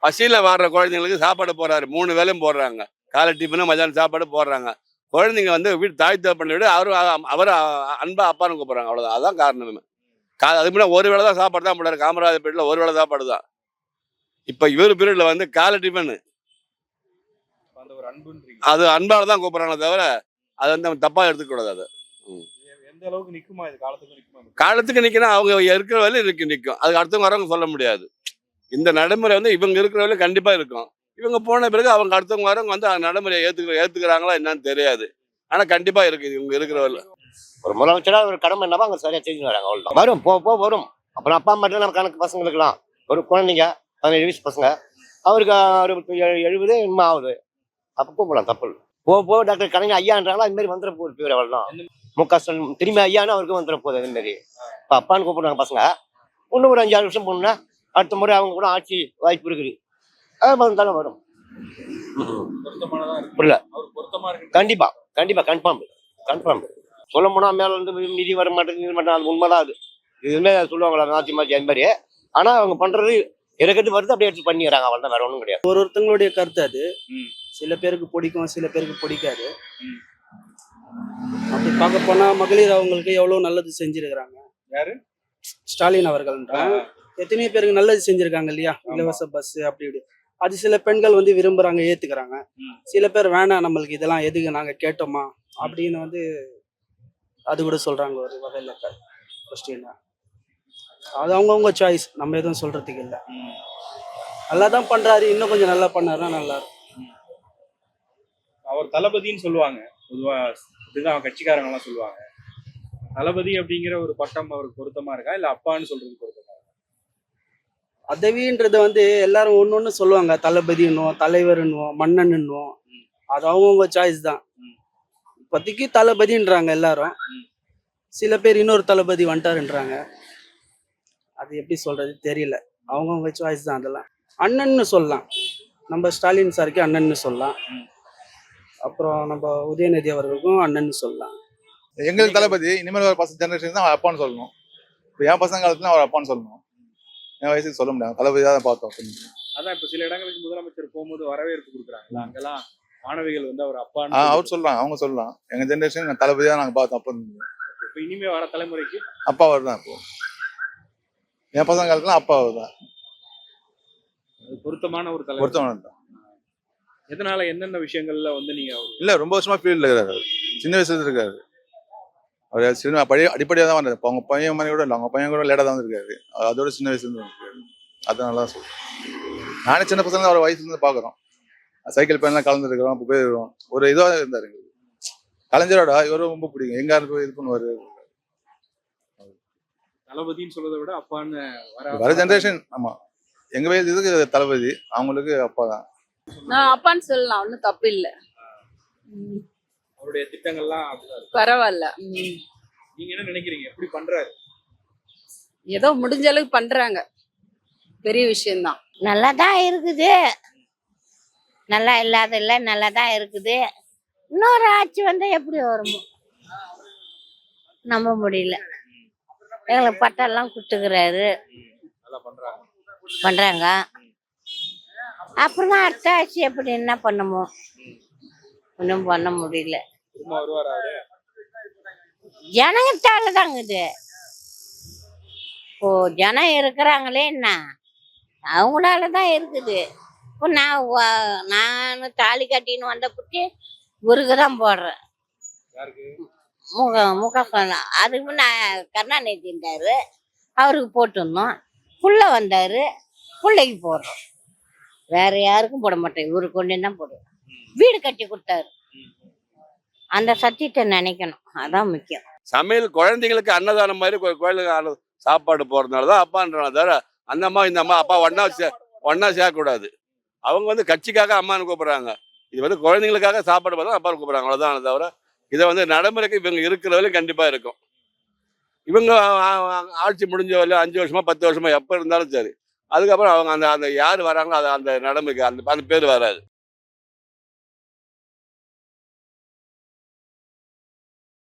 பசியில் வாடுற குழந்தைங்களுக்கு சாப்பாடு போடுறாரு. 3 வேளையும் போடுறாங்க. காலை டிஃபனு, மதியானம் சாப்பாடு போடுறாங்க. குழந்தைங்க வந்து வீட்டு தாய் தகப்பனை விட அவர் அன்பா அப்பான்னு கூப்பிட்றாங்க. அவ்வளோதான். அதுதான் காரணமே. அதுக்கு முன்னாடி ஒரு வேளை தான் சாப்பாடு தான் போடுறாரு. காமராஜர் பீரியட்ல ஒரு வேளை சாப்பாடு தான். இப்போ இவர் பீரியட்ல வந்து காலை டிஃபனு அது அன்பால தான் கூப்பிட்றாங்க தவிர அது வந்து தப்பா எடுத்துக்கூடாது. அது எந்த அளவுக்கு நிக்குமா இது? காலத்துக்கு நிற்கணும். அவங்க இருக்கிற வரையிலும் நிற்கும். அதுக்கு அடுத்தவங்க வரவங்க சொல்ல முடியாது. இந்த நடைமுறை வந்து இவங்க இருக்கிற வரையிலும் கண்டிப்பா இருக்கும். இவங்க போன பிறகு அவங்க அடுத்தவங்க வரவங்க வந்து அந்த நடைமுறையை ஏத்துக்கிறாங்களா என்னன்னு தெரியாது. ஆனா கண்டிப்பா இருக்கு இவங்க இருக்கிற வரையிலும். ஒரு முதலமைச்சரா ஒரு கடமை என்னவோ அங்க சரியா செஞ்சு வராங்க. அவ்வளவுதான். வரும் போ வரும். அப்புறம் அப்பா அம்மா நம்ம கணக்கு பசங்களுக்குலாம் ஒரு குழந்தைங்க 17 வயசு பசங்க அவருக்கு 70 இன்னும் ஆகுது. அப்ப கூப்பிடலாம், தப்பு இல்லை. போ டாக்டர் கலைஞர் ஐயான்றாங்களா அது மாதிரி வந்துட போகுது. பேர் அவ்வளோதான். முக ஸ்டாலின் திரும்பி ஐயான்னு அவருக்கும் வந்துட போகுது. அது மாதிரி இப்போ அப்பான்னு கூப்பிடுறாங்க பசங்க. இன்னும் ஒரு 5-6 வருஷம் போகணும்னா அடுத்த முறை அவங்க கூட ஆட்சி வாய்ப்பு இருக்குது. அது வந்தாலும் வரும். புரியல. கண்டிப்பா கன்ஃபார்ம் சொல்ல போனா மேல வந்து நிதி வர மாட்டேங்குது. அது உண்மைதான். அது இதுமே சொல்லுவாங்களா மாற்றி அது மாதிரி. ஆனா அவங்க பண்றது எனக்கு வருது அப்படியே எடுத்து பண்ணிடுறாங்க. அவள் தான், வேற ஒன்றும் கிடையாது. ஒருத்தங்களுடைய கருத்து அது. சில பேருக்கு பிடிக்கும், சில பேருக்கு பிடிக்காது. அப்படி பார்க்க போனா மகளிர் அவங்களுக்கு எவ்வளவு நல்லது செஞ்சிருக்கிறாங்க. யாரு? ஸ்டாலின் அவர்கள்ன்றாங்க. எத்தனையோ பேருக்கு நல்லது செஞ்சிருக்காங்க இல்லையா? இலவச பஸ் அப்படி இப்படி. அது சில பெண்கள் வந்து விரும்புறாங்க, ஏத்துக்கிறாங்க. சில பேர் வேணாம், நம்மளுக்கு இதெல்லாம் எதுக்கு நாங்க கேட்டோமா அப்படின்னு வந்து அது கூட சொல்றாங்க. ஒரு வகையில கொஸ்டின் அது அவங்கவுங்க சாய்ஸ். நம்ம எதுவும் சொல்றதுக்கு இல்லை. நல்லா தான் பண்றாரு. இன்னும் கொஞ்சம் நல்லா பண்ணாருன்னா நல்லா இருக்கும். அவர் தளபதின்னு சொல்லுவாங்க பொதுவா. இதுதான் கட்சிக்காரங்க எல்லாம் சொல்லுவாங்க. தளபதி அப்படிங்கிற ஒரு பட்டம் அவருக்கு பொருத்தமா இருக்கா, இல்ல அப்பான்னு சொல்றது பொருத்தமா இருக்கா? பதவின்றது வந்து எல்லாரும் ஒன்னொன்னு சொல்லுவாங்க. தளபதின்னுவோம், தலைவர்ன்னுவோம், மன்னன்னுவோம். அது அவங்கவுங்க சாய்ஸ் தான். இப்போதைக்கு தளபதின்றாங்க எல்லாரும். சில பேர் இன்னொரு தளபதி வந்துட்டாருன்றாங்க. அது எப்படி சொல்றது தெரியல. அவங்கவுங்க சாய்ஸ் தான். அதெல்லாம் அண்ணன்னு சொல்லலாம். நம்ம ஸ்டாலின் சாருக்கு அண்ணன்னு சொல்லலாம். அப்புறம் நம்ம உதயநிதி அவர்களுக்கும் அண்ணன்னு சொல்லலாம். எங்களுக்கு தளபதி. இனிமேல் ஒரு பசங்க ஜெனரேஷன் தான் அவர் அப்பான்னு சொல்லணும். இப்போ என் பசங்க காலத்துல அவர் அப்பான்னு சொல்லணும். என் வயசுக்கு சொல்ல முடியாது. தளபதி தான் பார்த்தோம். அதான் இப்போ சில இடங்களுக்கு முதலமைச்சர் போகும்போது வரவேற்பு கொடுக்குறாங்க. அங்கெல்லாம் மாணவிகள் வந்து அவர் அப்பான்னு அவர் சொல்லலாம். அவங்க சொல்லலாம். எங்க ஜெனரேஷன் தளபதி தான் நாங்கள் பார்த்தோம். அப்போ இப்போ இனிமே வர தலைமுறைக்கு அப்பா அவர் தான். இப்போ என் பசங்க காலத்துல அப்பா அவர் தான். பொருத்தமான ஒரு தலைவர். பொருத்தமான தான். எதனால என்னென்ன விஷயங்கள்ல வந்து நீங்க இல்ல ரொம்ப வருஷமா ஃபீல்ட்ல இருக்காரு. சின்ன வயசுல இருக்காரு. அவர் சின்ன அடிப்படையாக தான் வந்தாரு. அவங்க பையன் மாதிரி கூட இல்லை. அவங்க பையன் கூட லேட்டாக தான் இருக்காரு. அதோட சின்ன வயசுல இருந்து இருக்காரு. அதனால தான் சொல்றேன். நானே சின்ன பசங்க அவர் வயசுல இருந்து பாக்குறோம். சைக்கிள் பயணம் கலந்துருக்கிறோம். இப்போ போயிருக்கோம். ஒரு இதுவாக இருந்தாரு. கலைஞரோட இவரும் ரொம்ப பிடிக்கும். எங்க போய் இது பண்ணுவாரு. தளபதின்னு சொல்றதை விட அப்பான்னு வர ஜெனரேஷன். ஆமா, எங்க வயசு இதுக்கு தளபதி, அவங்களுக்கு அப்பா தான். நான் அப்பான்னு சொல்லலாம். ஒன்றும் தப்பு இல்லை. அவருடைய திட்டங்கள்லாம் பரவாயில்ல. நீங்க என்ன நினைக்கிறீங்க? எப்படி பண்றாரு? ஏதோ முடிஞ்ச அளவுக்கு பண்றாங்க. பெரிய விஷயம்தான். நல்லா தான் இருக்குது. நல்லா இல்லாத இல்லை, நல்லா தான் இருக்குது. இன்னொரு ஆட்சி வந்தா எப்படி வருமோ நம்ப முடியல. எங்களுக்கு பட்டெல்லாம் கொடுத்துக்கிறாரு, பண்றாங்க. அப்புறமா அடுத்த ஆட்சி எப்படி என்ன பண்ணுமோ ஒன்றும் பண்ண முடியல. ஜனங்கத்தால தாங்குது. இப்போ ஜனம் இருக்கிறாங்களே என்ன, அவங்களால தான் இருக்குது. இப்போ நான் தாலி கட்டின்னு வந்த குட்டி இவருக்கு தான் போடுறேன். முக அதுக்கு முன்ன கருணாநிதி இருந்தாரு, அவருக்கு போட்டுருந்தோம். புள்ள வந்தாரு, பிள்ளைக்கு போடுறோம். வேற யாருக்கும் போட மாட்டேன், இவருக்கு கொண்டு தான் போடுவோம். வீடு கட்டி கொடுத்தாரு. அந்த சத்தியத்தை நினைக்கணும், அதான் முக்கியம். சமையல் குழந்தைங்களுக்கு அன்னதானம் மாதிரி கோயிலுக்கு சாப்பாடு போறதுனாலதான் அப்பான்றாங்க தவிர அந்த அம்மா இந்த அம்மா அப்பா ஒன்னா சேர்க்கக்கூடாது. அவங்க வந்து கட்சிக்காக அம்மான்னு கூப்பிடுறாங்க. இது வந்து குழந்தைங்களுக்காக சாப்பாடு பார்த்தா அப்பான்னு கூப்பிடுறாங்க. அவ்வளவுதான். தவிர இதை வந்து நடைமுறைக்கு இவங்க இருக்கிற வரையும் கண்டிப்பா இருக்கும். இவங்க ஆட்சி முடிஞ்ச வரையும் 5 வருஷமா 10 வருஷமா எப்ப இருந்தாலும் சரி, அதுக்கப்புறம் அவங்க அந்த யார் வராங்களோ அந்த நடைமுறைக்கு அந்த பேர் வராது.